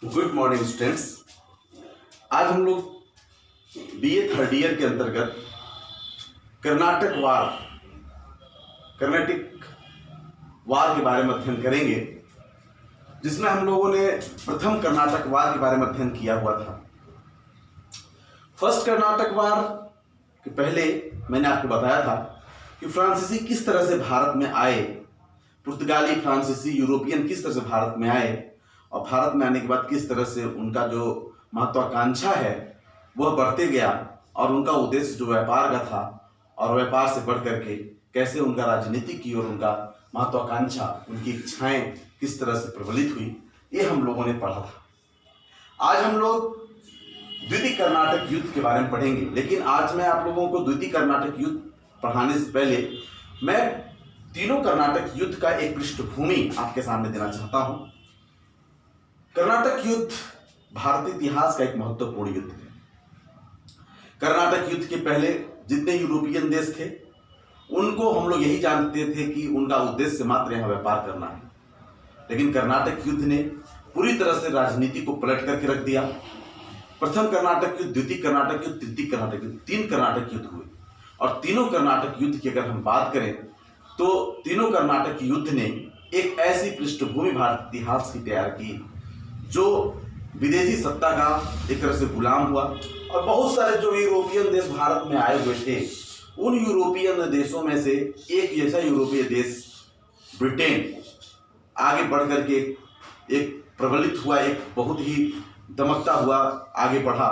Good morning students. आज हम लोग बीए थर्ड ईयर के अंतर्गत कर्नाटक वार के बारे में अध्ययन करेंगे, जिसमें हम लोगों ने प्रथम कर्नाटक वार के बारे में अध्ययन किया हुआ था। फर्स्ट कर्नाटक वार के पहले मैंने आपको बताया था कि फ्रांसीसी किस तरह से भारत में आए, पुर्तगाली, फ्रांसीसी, यूरोपियन किस तरह से भारत में आए और भारत में आने के बाद किस तरह से उनका जो महत्वाकांक्षा है वह बढ़ते गया और उनका उद्देश्य जो व्यापार का था और व्यापार से बढ़ करके कैसे उनका राजनीति की और उनका महत्वाकांक्षा, उनकी इच्छाएं किस तरह से प्रबलित हुई, ये हम लोगों ने पढ़ा था। आज हम लोग द्वितीय कर्नाटक युद्ध के बारे में पढ़ेंगे, लेकिन आज मैं आप लोगों को द्वितीय कर्नाटक युद्ध पढ़ाने से पहले मैं तीनों कर्नाटक युद्ध का एक पृष्ठभूमि आपके सामने देना चाहता हूं। कर्नाटक युद्ध भारतीय इतिहास का एक महत्वपूर्ण युद्ध है। कर्नाटक युद्ध के पहले जितने यूरोपियन देश थे उनको हम लोग यही जानते थे कि उनका उद्देश्य मात्र यहाँ व्यापार करना है, लेकिन कर्नाटक युद्ध ने पूरी तरह से राजनीति को पलट करके रख दिया। प्रथम कर्नाटक युद्ध, द्वितीय कर्नाटक युद्ध, तृतीय कर्नाटक युद्ध, 3 कर्नाटक युद्ध हुए और तीनों कर्नाटक युद्ध की अगर हम बात करें तो तीनों कर्नाटक युद्ध ने एक ऐसी पृष्ठभूमि भारतीय इतिहास की तैयार की जो विदेशी सत्ता का एक तरह से गुलाम हुआ और बहुत सारे जो यूरोपियन देश भारत में आए हुए थे, उन यूरोपियन देशों में से एक ऐसा यूरोपीय देश ब्रिटेन आगे बढ़ करके एक प्रबलित हुआ, एक बहुत ही दमकता हुआ आगे बढ़ा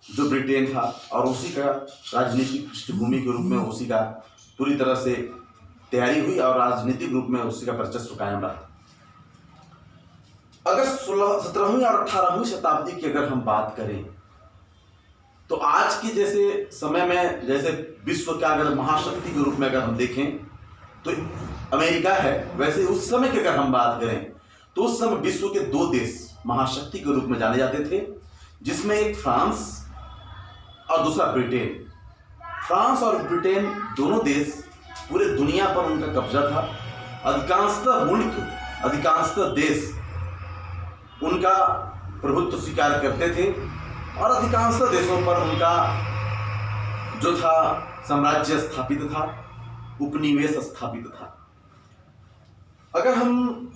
जो ब्रिटेन था, और उसी का राजनीतिक पृष्ठभूमि के रूप में उसी का पूरी तरह से तैयारी हुई और राजनीतिक रूप में उसी का वर्चस्व कायम रहा। अगर 17वीं और 18वीं शताब्दी की अगर हम बात करें तो आज की जैसे समय में जैसे विश्व का अगर महाशक्ति के रूप में अगर हम देखें तो अमेरिका है, वैसे उस समय की अगर हम बात करें तो उस समय विश्व के 2 देश महाशक्ति के रूप में जाने जाते थे, जिसमें एक फ्रांस और दूसरा ब्रिटेन। फ्रांस और ब्रिटेन दोनों देश पूरे दुनिया पर उनका कब्जा था। अधिकांशतः मुल्क, अधिकांशतः देश उनका प्रभुत्व स्वीकार करते थे और अधिकांशतः देशों पर उनका जो था साम्राज्य स्थापित था, उपनिवेश स्थापित था। अगर हम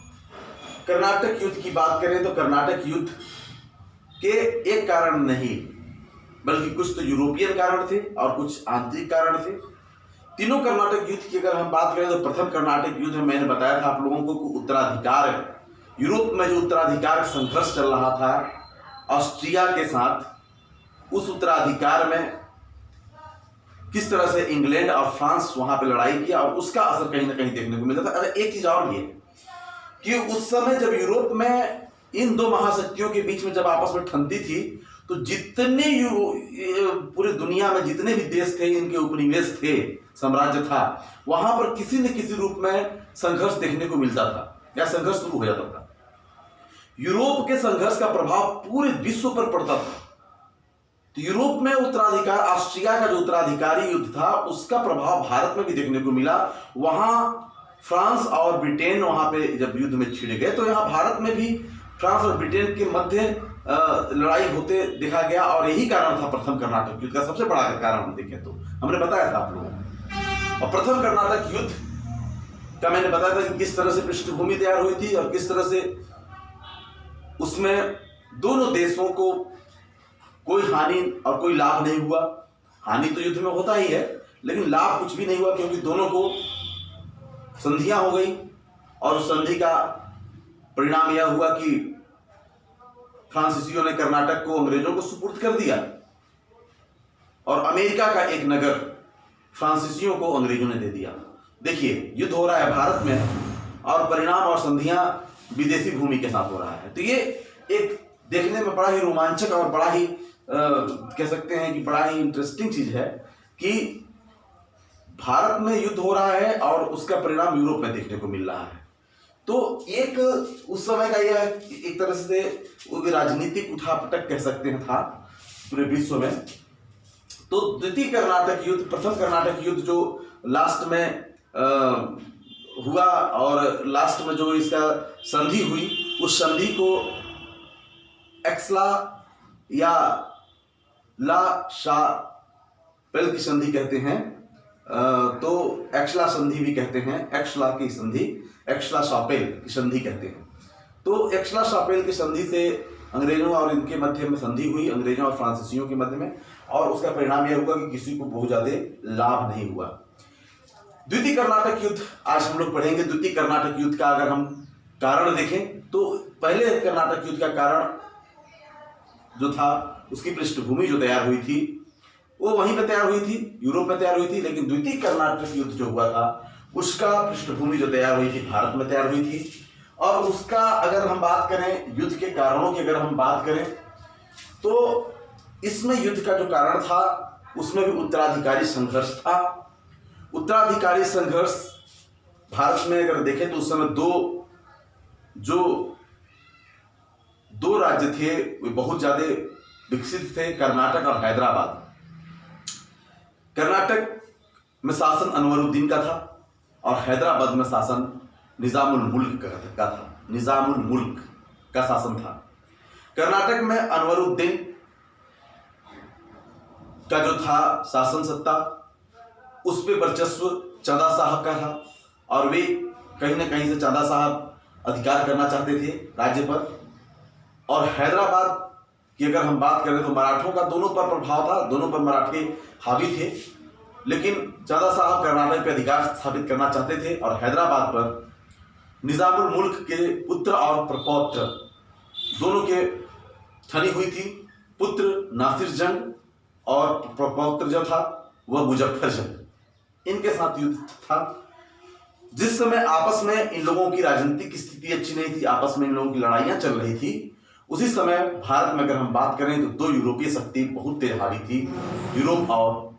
कर्नाटक युद्ध की बात करें तो कर्नाटक युद्ध के एक कारण नहीं बल्कि कुछ तो यूरोपियन कारण थे और कुछ आंतरिक कारण थे। तीनों कर्नाटक युद्ध की अगर हम बात करें तो प्रथम कर्नाटक युद्ध में मैंने बताया था आप लोगों को कि उत्तराधिकार, यूरोप में जो उत्तराधिकार संघर्ष चल रहा था ऑस्ट्रिया के साथ, उस उत्तराधिकार में किस तरह से इंग्लैंड और फ्रांस वहां पे लड़ाई किया और उसका असर कहीं ना कहीं देखने को मिलता था। अगर एक चीज और ये कि उस समय जब यूरोप में इन 2 महाशक्तियों के बीच में जब आपस में ठंडी थी तो जितने पूरे दुनिया में जितने भी देश थे, इनके उपनिवेश थे, साम्राज्य था, वहां पर किसी न किसी रूप में संघर्ष देखने को मिलता था या संघर्ष शुरू हो जाता था। यूरोप के संघर्ष का प्रभाव पूरे विश्व पर पड़ता था। तो यूरोप में उत्तराधिकार, ऑस्ट्रिया का जो उत्तराधिकारी युद्ध था उसका प्रभाव भारत में भी देखने को मिला। वहां फ्रांस और ब्रिटेन वहां पे जब युद्ध में छिड़ गए तो यहाँ भारत में भी फ्रांस और ब्रिटेन के मध्य लड़ाई होते देखा गया और यही कारण था प्रथम कर्नाटक युद्ध का। सबसे बड़ा कारण हम देखें तो हमने बताया था आप लोगों को, और प्रथम कर्नाटक युद्ध का मैंने बताया था कि किस तरह से पृष्ठभूमि तैयार हुई थी और किस तरह से उसमें दोनों देशों को कोई हानि और कोई लाभ नहीं हुआ। हानि तो युद्ध में होता ही है, लेकिन लाभ कुछ भी नहीं हुआ क्योंकि दोनों को संधियां हो गई और उस संधि का परिणाम यह हुआ कि फ्रांसीसियों ने कर्नाटक को अंग्रेजों को सुपुर्द कर दिया और अमेरिका का एक नगर फ्रांसीसियों को अंग्रेजों ने दे दिया। देखिए, युद्ध हो रहा है भारत में और परिणाम और संधियां विदेशी भूमि के साथ हो रहा है। तो ये एक देखने में बड़ा ही रोमांचक और बड़ा ही कह सकते हैं कि बड़ा ही इंटरेस्टिंग चीज है कि भारत में युद्ध हो रहा है और उसका परिणाम यूरोप में देखने को मिल रहा है। तो एक उस समय का यह एक तरह से राजनीतिक उठापटक कह सकते हैं था पूरे विश्व में। तो द्वितीय कर्नाटक युद्ध, प्रथम कर्नाटक युद्ध जो लास्ट में हुआ और लास्ट में जो इसका संधि हुई, उस संधि को एक्सला या ला शापेल की संधि कहते हैं, तो एक्सला संधि भी कहते हैं, एक्सला की संधि, एक्सला शापेल की संधि कहते हैं। तो एक्सला शापेल की संधि से अंग्रेजों और इनके मध्य में संधि हुई, अंग्रेजों और फ्रांसीसियों के मध्य में, और उसका परिणाम यह हुआ कि किसी को बहुत ज्यादा लाभ नहीं हुआ। द्वितीय कर्नाटक युद्ध आज हम लोग पढ़ेंगे। द्वितीय कर्नाटक युद्ध का अगर हम कारण देखें तो पहले कर्नाटक युद्ध का कारण जो था, उसकी पृष्ठभूमि जो तैयार हुई थी वो वहीं पे तैयार हुई थी, यूरोप में तैयार हुई थी। लेकिन द्वितीय कर्नाटक युद्ध जो हुआ था उसका पृष्ठभूमि जो तैयार हुई थी भारत में तैयार हुई थी। और उसका अगर हम बात करें, युद्ध के कारणों की अगर हम बात करें, तो इसमें युद्ध का जो कारण था उसमें भी उत्तराधिकारी संघर्ष था। उत्तराधिकारी संघर्ष भारत में अगर देखें तो उस समय दो राज्य थे, वे बहुत ज्यादा विकसित थे, कर्नाटक और हैदराबाद। कर्नाटक में शासन अनवरुद्दीन का था और हैदराबाद में शासन निजामुल मुल्क का था, निजामुल मुल्क का शासन था। कर्नाटक में अनवरुद्दीन का जो था शासन सत्ता, उस पर वर्चस्व चांदा साहब का था और वे कहीं ना कहीं से चांदा साहब अधिकार करना चाहते थे राज्य पर। और हैदराबाद की अगर हम बात करें तो मराठों का दोनों पर प्रभाव था, दोनों पर मराठे हावी थे, लेकिन चांदा साहब कर्नाटक पर अधिकार स्थापित करना चाहते थे और हैदराबाद पर निजामुल मुल्क के पुत्र और प्रपौत्र दोनों के ठनी हुई थी। पुत्र नासिर जंग और प्रपौत्र जो था वह मुजफ्फर जंग, इनके साथ युद्ध था। जिस समय आपस में इन लोगों की राजनीतिक स्थिति अच्छी नहीं थी, आपस में इन लोगों की लड़ाइयां चल रही थी, उसी समय भारत में अगर हम बात करें तो दो यूरोपीय शक्ति बहुत तेज हावी थी, यूरोप और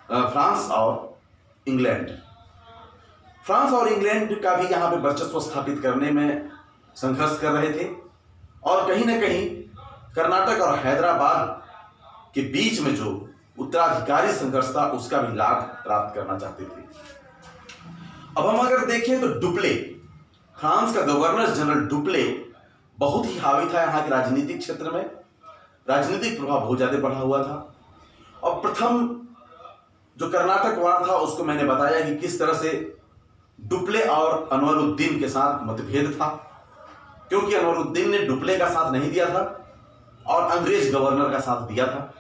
फ्रांस और इंग्लैंड। फ्रांस और इंग्लैंड का भी यहाँ पे वर्चस्व स्थापित करने में संघर्ष कर रहे थे और कहीं ना कहीं कर्नाटक और हैदराबाद के बीच में जो उत्तराधिकारी संघर्ष था उसका भी लाभ प्राप्त करना चाहते थे। अब हम अगर देखें तो डुप्ले, फ्रांस का गवर्नर जनरल डुप्ले बहुत ही हावी था यहाँ के राजनीतिक क्षेत्र में, राजनीतिक प्रभाव बहुत ज्यादा बढ़ा हुआ था। और प्रथम जो कर्नाटक वार था उसको मैंने बताया कि किस तरह से डुप्ले और अनवरुद्दीन के साथ मतभेद था, क्योंकि अनवरुद्दीन ने डुप्ले का साथ नहीं दिया था और अंग्रेज गवर्नर का साथ दिया था,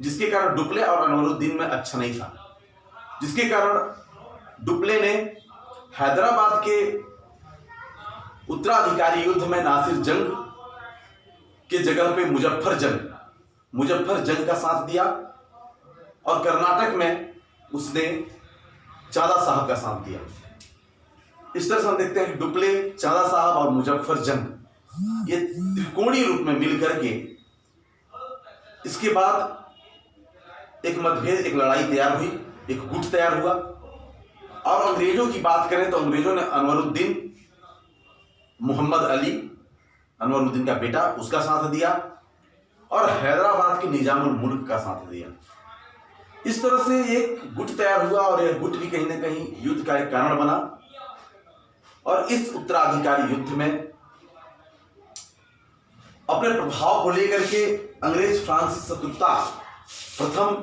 जिसके कारण डुप्ले और अनवरुद्दीन में अच्छा नहीं था, जिसके कारण डुप्ले ने हैदराबाद के उत्तराधिकारी युद्ध में नासिर जंग के जगह पे मुजफ्फर जंग का साथ दिया और कर्नाटक में उसने चांदा साहब का साथ दिया। इस तरह से हम देखते हैं कि डुप्ले, चांदा साहब और मुजफ्फर जंग ये त्रिकोणीय रूप में मिलकर के इसके बाद एक मतभेद, एक लड़ाई तैयार हुई, एक गुट तैयार हुआ। और अंग्रेजों की बात करें तो अंग्रेजों ने अनवरुद्दीन, मोहम्मद अली, अनवरुद्दीन का बेटा, उसका साथ दिया और हैदराबाद के निजामुल मुल्क का साथ दिया। इस तरह से एक गुट तैयार हुआ और यह गुट भी कहीं ना कहीं युद्ध का एक कारण बना। और इस उत्तराधिकारी युद्ध में अपने प्रभाव को लेकर के अंग्रेज फ्रांस शत्रुता प्रथम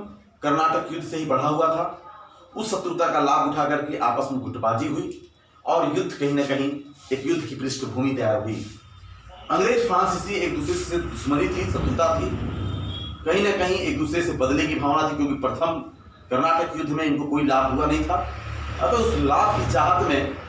कर्नाटक युद्ध से ही बढ़ा हुआ था। उस शत्रुता का लाभ उठा करके आपस में गुटबाजी हुई और युद्ध कहीं ना कहीं एक युद्ध की पृष्ठभूमि तैयार हुई। अंग्रेज फ्रांसीसी एक दूसरे से दुश्मनी थी, शत्रुता थी, कहीं ना कहीं एक दूसरे से बदले की भावना थी, क्योंकि प्रथम कर्नाटक युद्ध में इनको कोई लाभ हुआ नहीं था। अतः उस लाभ की चाहत में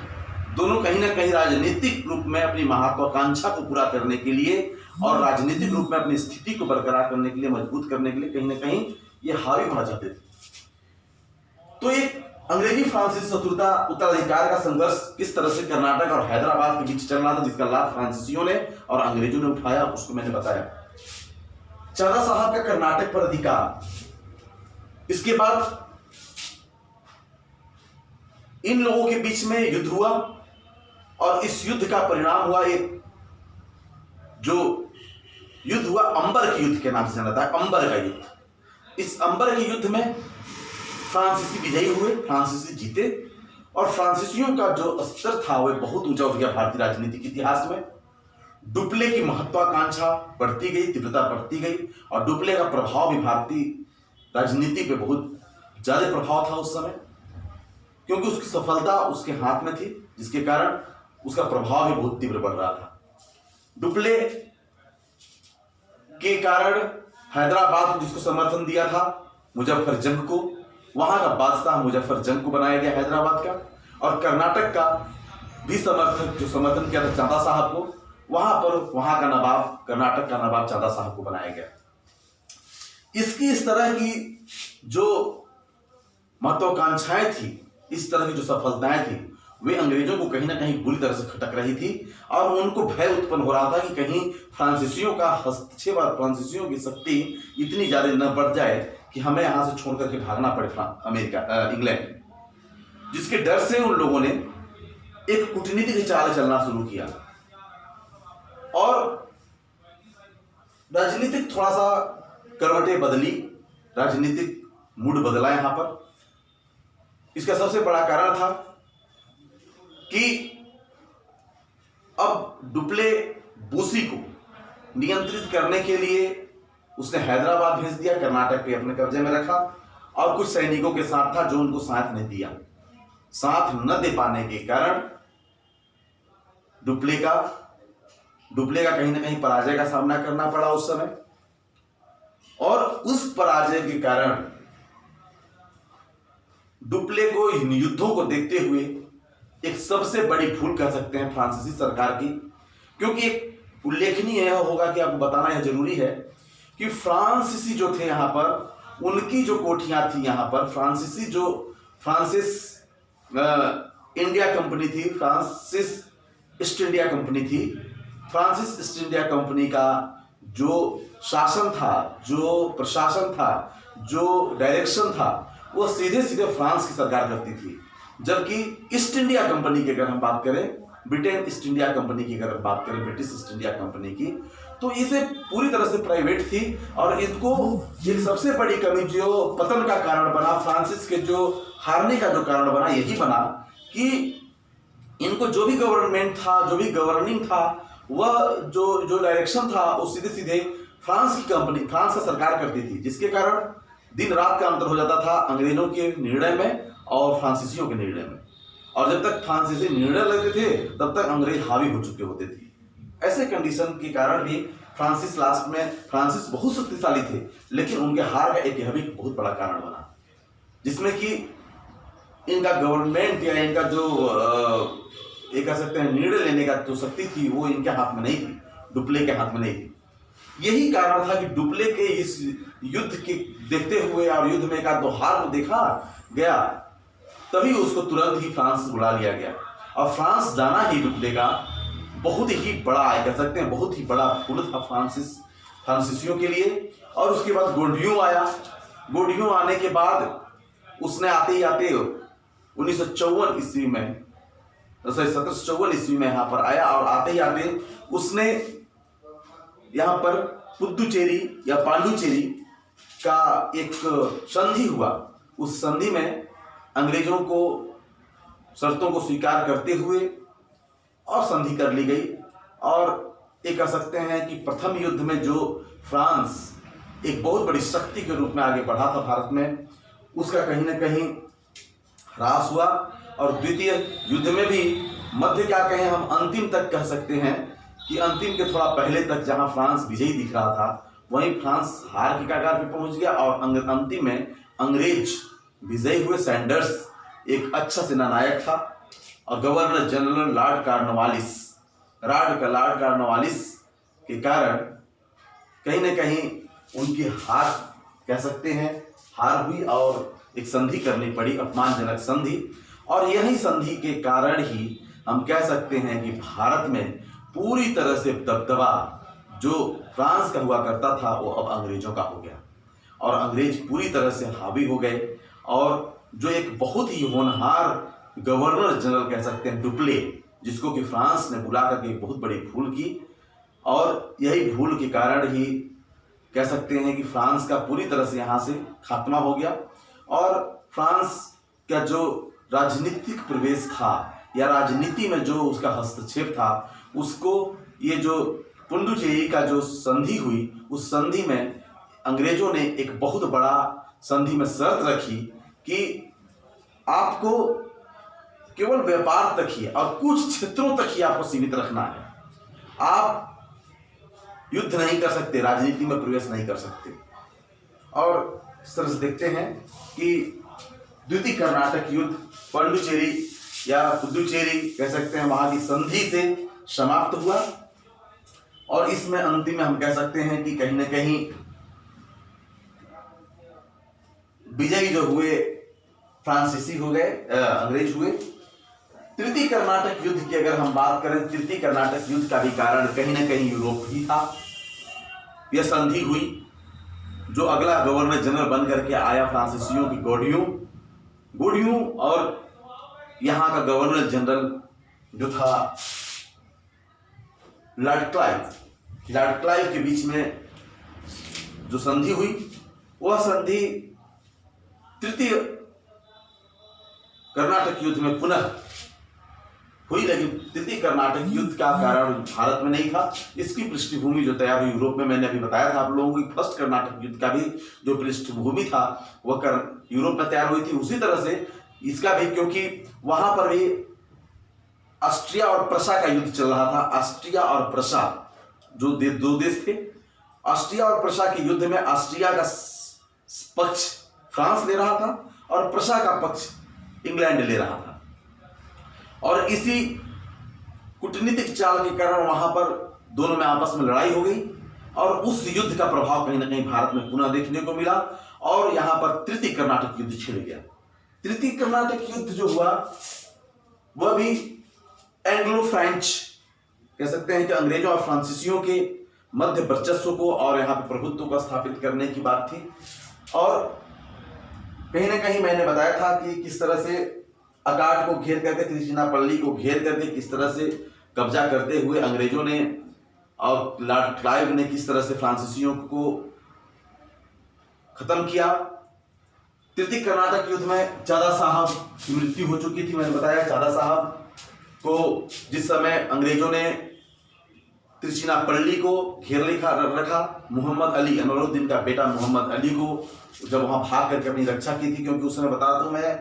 दोनों कहीं ना कहीं राजनीतिक रूप में अपनी महत्वाकांक्षा को पूरा करने के लिए और राजनीतिक रूप में अपनी स्थिति को बरकरार करने के लिए, मजबूत करने के लिए कहीं ना कहीं ये हावी होना चाहते थे। तो एक अंग्रेजी फ्रांसीसी शत्रुता, उत्तराधिकार का संघर्ष किस तरह से कर्नाटक और हैदराबाद के बीच चल रहा था, जिसका लाभ फ्रांसीसियों ने और अंग्रेजों ने उठाया, उसको मैंने बताया। चांदा साहब का कर्नाटक पर अधिकार, इसके बाद इन लोगों के बीच में युद्ध हुआ और इस युद्ध का परिणाम हुआ एक जो युद्ध हुआ अंबर के युद्ध के नाम से जाना जाता है, अंबर का युद्ध। इस अंबर के युद्ध में फ्रांसीसी विजयी हुए, फ्रांसीसी जीते और फ्रांसीसियों का जो स्तर था वह बहुत ऊंचा उठ गया भारतीय राजनीतिक इतिहास में। डुप्ले की महत्वाकांक्षा बढ़ती गई, तीव्रता बढ़ती गई, और डुप्ले का प्रभाव भी भारतीय राजनीति पे बहुत ज्यादा प्रभाव था उस समय, क्योंकि उसकी सफलता उसके हाथ में थी, जिसके कारण उसका प्रभाव भी बहुत तीव्र बढ़ रहा था। डुप्ले के कारण हैदराबाद जिसको समर्थन दिया था मुजफ्फर जंग को, वहां का बादशाह मुजफ्फर जंग को बनाया गया हैदराबाद का, और कर्नाटक का भी जो समर्थन किया था चांदा साहब को, वहां का नवाब, कर्नाटक का नवाब चांदा साहब को बनाया गया। इसकी इस तरह की जो महत्वाकांक्षाएं थी, इस तरह की जो सफलताएं थी, वे अंग्रेजों को कहीं ना कहीं बुरी तरह से खटक रही थी, और उनको भय उत्पन्न हो रहा था कि कहीं फ्रांसीसियों का हस्तक्षेप और फ्रांसीसियों की शक्ति इतनी ज्यादा न बढ़ जाए कि हमें यहां से छोड़ करके भागना पड़े इंग्लैंड। जिसके डर से उन लोगों ने एक कूटनीतिक चाल चलना शुरू किया, और राजनीतिक थोड़ा सा करवटें बदली, राजनीतिक मूड बदला यहां पर। इसका सबसे बड़ा कारण था कि अब डुप्ले बूसी को नियंत्रित करने के लिए उसने हैदराबाद भेज दिया, कर्नाटक पे अपने कब्जे में रखा, और कुछ सैनिकों के साथ था जो उनको साथ नहीं दिया। साथ न दे पाने के कारण डुप्ले का कहीं ना कहीं पराजय का सामना करना पड़ा उस समय, और उस पराजय के कारण डुप्ले को इन युद्धों को देखते हुए एक सबसे बड़ी भूल कह सकते हैं फ्रांसीसी सरकार की, क्योंकि एक उल्लेखनीय यह होगा कि आपको बताना यह जरूरी है कि फ्रांसीसी जो थे यहां पर, उनकी जो कोठियां थी यहां पर, फ्रांसिस इंडिया कंपनी थी, फ्रांसिस ईस्ट इंडिया कंपनी थी। फ्रांसिस ईस्ट इंडिया कंपनी का जो शासन था, जो प्रशासन था, जो डायरेक्शन था, वो सीधे सीधे फ्रांस की सरकार करती थी। जबकि ईस्ट इंडिया कंपनी की अगर हम बात करें, ब्रिटेन ईस्ट इंडिया कंपनी की अगर बात करें, ब्रिटिश ईस्ट इंडिया कंपनी की, तो इसे पूरी तरह से प्राइवेट थी। और इसको एक सबसे बड़ी कमी जो पतन का कारण बना, फ्रांसिस के जो हारने का जो कारण बना, यही बना कि इनको जो भी गवर्नमेंट था, जो भी गवर्निंग था, वह जो डायरेक्शन था, वो सीधे सीधे फ्रांस का सरकार करती थी, जिसके कारण दिन रात का अंतर हो जाता था अंग्रेजों के निर्णय में और फ्रांसीसियों के निर्णय में। और जब तक फ्रांसीसी निर्णय लेते थे तब तक अंग्रेज हावी हो चुके होते थे। ऐसे कंडीशन के कारण भी फ्रांसिस बहुत शक्तिशाली थे, लेकिन उनके हार का एक यह भी बहुत बड़ा कारण बना, जिसमें कि इनका गवर्नमेंट या इनका जो ये कह सकते हैं निर्णय लेने का जो शक्ति थी, वो इनके हाथ में नहीं थी, डुप्ले के हाथ में नहीं थी। यही कारण था कि डुप्ले के इस युद्ध के देखते हुए और युद्ध में का हार को देखा गया, तभी उसको तुरंत ही फ्रांस बुला लिया गया। और फ्रांस जाना ही डुप्ले का बहुत ही बड़ा, कह सकते हैं बहुत ही बड़ा भूल था फ्रांसीसियों के लिए। और उसके बाद गोंडियों आया। गोंडियों आने के बाद उसने आते ही आते 1954 ईस्वी में, 1754 ईस्वी में यहाँ पर आया, और आते ही आते उसने यहाँ पर पुद्दुचेरी या पांडुचेरी का एक संधि हुआ। उस संधि में अंग्रेजों को शर्तों को स्वीकार करते हुए और संधि कर ली गई। और ये कह सकते हैं कि प्रथम युद्ध में जो फ्रांस एक बहुत बड़ी शक्ति के रूप में आगे बढ़ा था भारत में, उसका कहीं ना कहीं ह्रास हुआ। और द्वितीय युद्ध में भी मध्य क्या कहें हम, अंतिम तक कह सकते हैं कि अंतिम के थोड़ा पहले तक जहां फ्रांस विजयी दिख रहा था, वहीं फ्रांस हार की कगार पे पहुंच गया। और अंतिम में अंग्रेज विजयी हुए। सैंडर्स एक अच्छा सेनानायक था, और गवर्नर जनरल लॉर्ड कार्नवालिस के कारण कहीं ना कहीं उनकी हार, कह सकते हैं हार हुई, और एक संधि करनी पड़ी, अपमानजनक संधि। और यही संधि के कारण ही हम कह सकते हैं कि भारत में पूरी तरह से दबदबा जो फ्रांस का हुआ करता था, वो अब अंग्रेजों का हो गया, और अंग्रेज पूरी तरह से हावी हो गए। और जो एक बहुत ही होनहार गवर्नर जनरल कह सकते हैं डुप्ले, जिसको कि फ्रांस ने बुला करके एक बहुत बड़ी भूल की, और यही भूल के कारण ही कह सकते हैं कि फ्रांस का पूरी तरह से यहाँ से खात्मा हो गया। और फ्रांस का जो राजनीतिक प्रवेश था या राजनीति में जो उसका हस्तक्षेप था, उसको ये जो पुडुचेरी का जो संधि हुई, उस संधि में अंग्रेजों ने एक बहुत बड़ा संधि में शर्त रखी कि आपको केवल व्यापार तक ही और कुछ क्षेत्रों तक ही आपको सीमित रखना है। आप युद्ध नहीं कर सकते, राजनीति में प्रवेश नहीं कर सकते। और इस तरह से देखते हैं कि द्वितीय कर्नाटक युद्ध पांडुचेरी या पुडुचेरी कह सकते हैं वहां की संधि से समाप्त हुआ। और इसमें अंतिम में हम कह सकते हैं कि कहीं ना कहीं विजयी जो हुए फ्रांसीसी हो गए, अंग्रेज हुए। तृतीय कर्नाटक युद्ध की अगर हम बात करें, तृतीय कर्नाटक युद्ध का भी कारण कहीं ना कहीं यूरोप ही था। यह संधि हुई, जो अगला गवर्नर जनरल बन करके आया फ्रांसीसियों की गोडियों और यहाँ का गवर्नर जनरल जो था लॉर्ड क्लाइव के बीच में जो संधि हुई, वह संधि तृतीय कर्नाटक युद्ध में पुनः हुई। लेकिन तृतीय कर्नाटक युद्ध का कारण भारत में नहीं था। इसकी पृष्ठभूमि जो तैयार हुई यूरोप में, मैंने अभी बताया था आप लोगों को, फर्स्ट कर्नाटक युद्ध का भी जो पृष्ठभूमि था वह यूरोप में तैयार हुई थी। उसी तरह से इसका भी, क्योंकि वहां पर भी ऑस्ट्रिया और प्रशा का युद्ध चल रहा था। ऑस्ट्रिया और प्रशा जो दो देश थे, ऑस्ट्रिया और प्रशा के युद्ध में ऑस्ट्रिया का पक्ष फ्रांस ले रहा था और प्रशा का पक्ष इंग्लैंड ले रहा था। और इसी कूटनीतिक चाल के कारण वहां पर दोनों में आपस में लड़ाई हो गई और उस युद्ध का प्रभाव कहीं ना कहीं भारत में पुनः देखने को मिला और यहां पर तृतीय कर्नाटक युद्ध छिड़ गया। तृतीय कर्नाटक युद्ध जो हुआ वह भी एंग्लो फ्रेंच कह सकते हैं कि अंग्रेजों और फ्रांसीसियों के मध्य वर्चस्व को और यहाँ पे प्रभुत्व को स्थापित करने की बात थी। और कहीं ना कहीं मैंने बताया था कि किस तरह से अकाट को घेर करके, त्रिचिनापल्ली को घेर करके किस तरह से कब्जा करते हुए अंग्रेजों ने और लॉर्ड क्लाइव ने किस तरह से फ्रांसीसियों को खत्म किया। तृतीय कर्नाटक युद्ध में चादा साहब की मृत्यु हो चुकी थी। मैंने बताया चादा साहब को जिस समय अंग्रेजों ने त्रिचिनापल्ली को घेर रखा, मोहम्मद अली, अनवरुद्दीन का बेटा मोहम्मद अली को जब वहां भाग करके अपनी रक्षा की थी, क्योंकि उस समय बता दूं मैं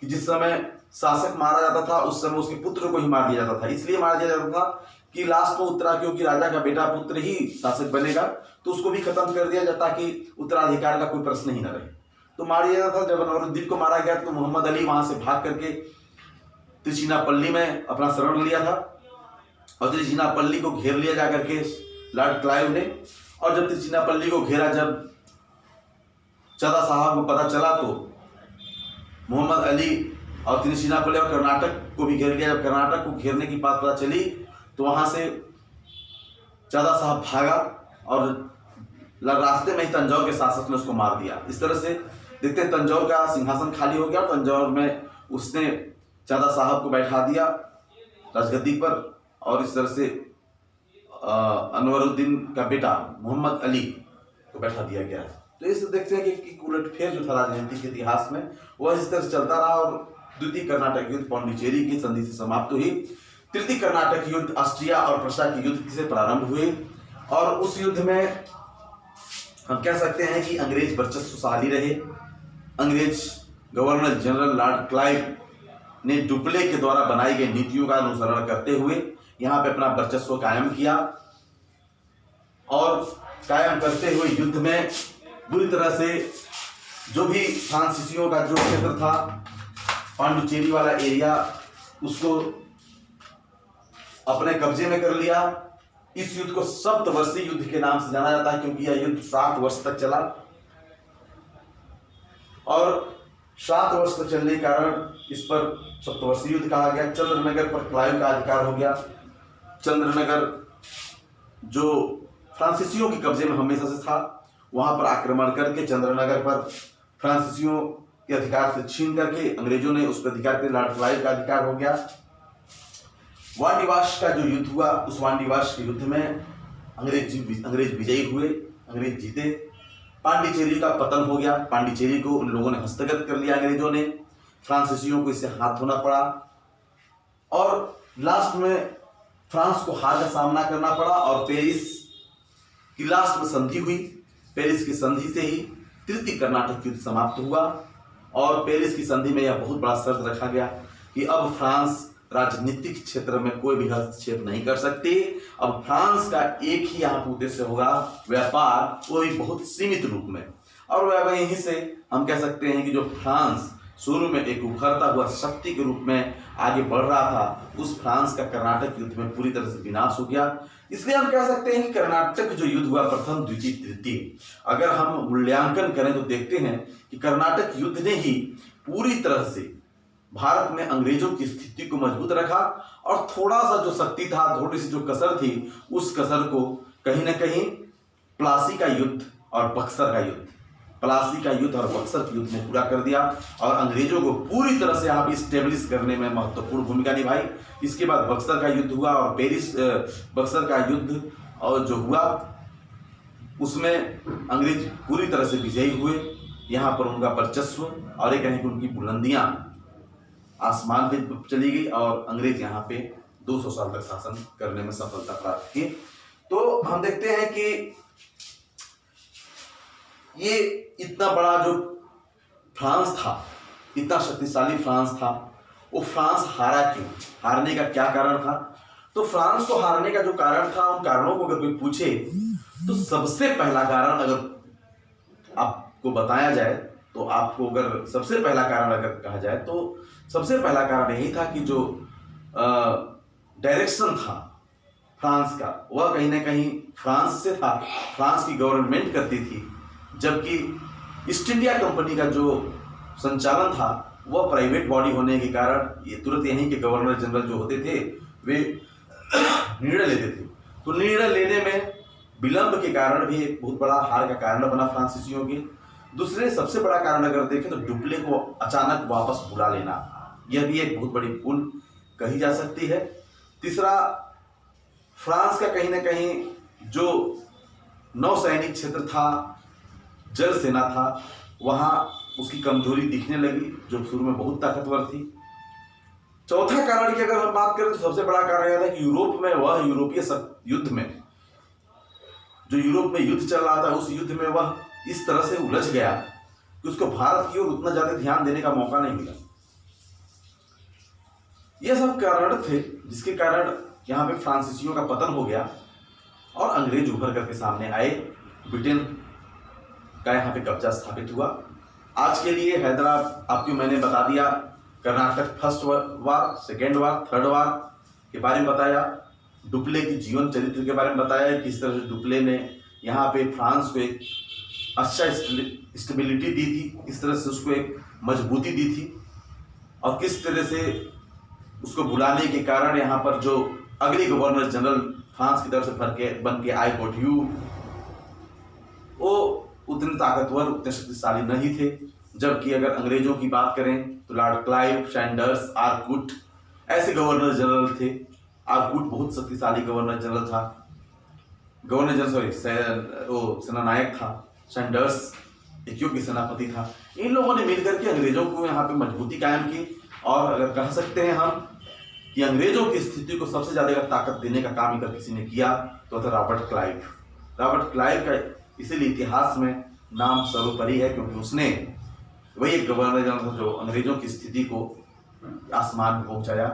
कि जिस समय शासक मारा जाता था उस समय उसके पुत्र को ही मार दिया जाता था। इसलिए मार दिया जाता था कि लास्ट में क्योंकि राजा का बेटा पुत्र ही शासक बनेगा तो उसको भी खत्म कर दिया जाता ताकि उत्तराधिकार का कोई प्रश्न ही न रहे, तो मार दिया जाता था। जब अनवरुद्दीन को मारा गया तो मोहम्मद अली वहां से भाग करके त्रिचिनापल्ली में अपना शरण लिया था और त्रिचिनापल्ली को घेर लिया जा करके लॉर्ड क्लाइव ने। और जब त्रिचिनापल्ली को घेरा, जब चादा साहब को पता चला तो मोहम्मद अली और त्रिचिनापल्ली और कर्नाटक को भी घेर लिया। जब कर्नाटक को घेरने की बात पता चली तो वहां से चादा साहब भागा और रास्ते में ही तंजौर के शासक ने उसको मार दिया। इस तरह से देखते हैं तंजौर का सिंहासन खाली हो गया। तंजौर में उसने चादा साहब को बैठा दिया राजगद्दी पर और इस तरह से अनवरुद्दीन का बेटा मोहम्मद अली को बैठा दिया गया। तो इसे देखते हैं कि उलटफेर जो था राजनीति के इतिहास में वह इस तरह से चलता रहा और द्वितीय कर्नाटक युद्ध पांडिचेरी की संधि से समाप्त हुई। तृतीय कर्नाटक युद्ध ऑस्ट्रिया और प्रशा के युद्ध से प्रारंभ हुए और उस युद्ध में हम कह सकते हैं कि अंग्रेज वर्चस्वशाली रहे। अंग्रेज गवर्नर जनरल लॉर्ड क्लाइव ने डुप्ले के द्वारा बनाई गई नीतियों का अनुसरण करते हुए यहाँ पे अपना वर्चस्व कायम किया और कायम करते हुए युद्ध में बुरी तरह से जो भी फ्रांसीसियों का जो क्षेत्र था, पांडुचेरी वाला एरिया, उसको अपने कब्जे में कर लिया। इस युद्ध को सप्तवर्षीय युद्ध के नाम से जाना जाता है क्योंकि यह युद्ध 7 वर्ष तक चला और 7 वर्ष तक चलने के कारण इस पर सप्तवर्षीय युद्ध कहा गया। चंद्रनगर पर क्लाइव का अधिकार हो गया। चंद्रनगर जो फ्रांसीसियों के कब्जे में हमेशा से था, वहां पर आक्रमण करके चंद्रनगर पर फ्रांसीसियों के अधिकार से छीन करके अंग्रेजों ने उस पर अधिकार पे लॉर्ड क्लाइव का अधिकार हो गया। वांडीवाश का जो युद्ध हुआ, उस वांडीवाश के युद्ध में अंग्रेज विजयी हुए, अंग्रेज जीते। पांडिचेरी का पतन हो गया। पांडिचेरी को उन लोगों ने हस्तगत कर लिया अंग्रेजों ने, फ्रांसीसियों को इससे हाथ धोना पड़ा और लास्ट में फ्रांस को हार का सामना करना पड़ा और पेरिस की लास्ट में संधि हुई। पेरिस की संधि से ही तृतीय कर्नाटक युद्ध समाप्त हुआ और पेरिस की संधि में यह बहुत बड़ा शर्त रखा गया कि अब फ्रांस राजनीतिक क्षेत्र में कोई भी हस्तक्षेप नहीं कर सकती। अब फ्रांस का एक ही यहाँ पर उद्देश्य होगा, व्यापार, वो भी बहुत सीमित रूप में। और वह यहीं से हम कह सकते हैं कि जो फ्रांस शुरू में एक उभरता हुआ शक्ति के रूप में आगे बढ़ रहा था, उस फ्रांस का कर्नाटक युद्ध में पूरी तरह से विनाश हो गया। इसलिए हम कह सकते हैं कि कर्नाटक जो युद्ध हुआ प्रथम, द्वितीय, तृतीय, अगर हम मूल्यांकन करें तो देखते हैं कि कर्नाटक युद्ध ने ही पूरी तरह से भारत में अंग्रेजों की स्थिति को मजबूत रखा और थोड़ा सा जो शक्ति था, थोड़ी सी जो कसर थी, उस कसर को कहीं ना कहीं प्लासी का युद्ध और बक्सर का युद्ध, प्लासी का युद्ध और बक्सर के युद्ध ने पूरा कर दिया और अंग्रेजों को पूरी तरह से यहाँ पे स्टेब्लिश करने में महत्वपूर्ण भूमिका निभाई। इसके बाद बक्सर का युद्ध हुआ और पेरिस बक्सर का युद्ध और जो हुआ उसमें अंग्रेज पूरी तरह से विजयी हुए। यहाँ पर उनका वर्चस्व और एक कहीं कि उनकी बुलंदियां आसमान पे चली गई और अंग्रेज यहाँ पे 200 साल तक शासन करने में सफलता प्राप्त की। तो हम देखते हैं कि ये इतना बड़ा जो फ्रांस था, इतना शक्तिशाली फ्रांस था, वो फ्रांस हारा क्यों? हारने का क्या कारण था? तो फ्रांस को हारने का जो कारण था, उन कारणों को अगर कोई पूछे तो सबसे पहला कारण अगर आपको बताया जाए तो आपको अगर सबसे पहला कारण अगर कहा जाए तो सबसे पहला कारण यही था कि जो डायरेक्शन था फ्रांस का, वह कहीं ना कहीं फ्रांस से था। फ्रांस की गवर्नमेंट करती थी, जबकि ईस्ट इंडिया कंपनी का जो संचालन था वह प्राइवेट बॉडी होने के कारण ये तुरंत यहीं के गवर्नर जनरल जो होते थे वे निर्णय लेते थे। तो निर्णय लेने में विलंब के कारण भी एक बहुत बड़ा हार का कारण बना फ्रांसीसियों के। दूसरे सबसे बड़ा कारण अगर देखें तो डुप्ले को अचानक वापस बुला लेना, यह भी एक बहुत बड़ी भूल कही जा सकती है। तीसरा, फ्रांस का कहीं ना कहीं जो नौसैनिक क्षेत्र था, जल सेना था, वहां उसकी कमजोरी दिखने लगी जो शुरू में बहुत ताकतवर थी। चौथा कारण की अगर हम बात करें तो सबसे बड़ा कारण यह था कि यूरोप में वह यूरोपीय युद्ध में जो यूरोप में युद्ध चल रहा था, उस युद्ध में वह इस तरह से उलझ गया कि उसको भारत की ओर उतना ज्यादा ध्यान देने का मौका नहीं मिला। ये सब कारण थे जिसके कारण यहाँ पे फ्रांसीसियों का पतन हो गया और अंग्रेज उभर करके सामने आए। ब्रिटेन का यहाँ पे कब्जा स्थापित हुआ। आज के लिए हैदराबाद आपको मैंने बता दिया, कर्नाटक फर्स्ट वार, सेकेंड वार, थर्ड वार के बारे में बताया, डुप्ले की जीवन चरित्र के बारे में बताया, किस तरह से डुप्ले ने यहाँ पे फ्रांस को एक अच्छा स्टेबिलिटी दी थी, किस तरह से उसको एक मजबूती दी थी और किस तरह से उसको बुलाने के कारण यहाँ पर जो अगले गवर्नर जनरल फ्रांस की तरफ से बन के आए पोटियू, वो उतने ताकतवर, उतने शक्तिशाली नहीं थे। जबकि अगर अंग्रेजों की बात करें तो लॉर्ड क्लाइव, सैंडर्स, आर्कुट ऐसे गवर्नर जनरल थे। आर्कुट बहुत शक्तिशाली गवर्नर जनरल था, सेनानायक था। सैंडर्स एक योग्य सेनापति था। इन लोगों ने मिलकर के अंग्रेजों को यहाँ पे मजबूती कायम की और अगर कह सकते हैं हम कि अंग्रेजों की स्थिति को सबसे ज्यादा ताकत देने का काम अगर किसी ने किया तो था रॉबर्ट क्लाइव। रॉबर्ट क्लाइव का इसीलिए इतिहास में नाम सर्वोपरि है क्योंकि उसने वही एक गवर्नर जनरल था जो अंग्रेजों की स्थिति को आसमान पे पहुंचाया,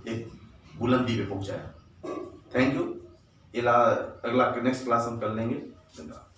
एक बुलंदी पे पहुंचाया। Thank you. अगला नेक्स्ट क्लास हम कर लेंगे। धन्यवाद।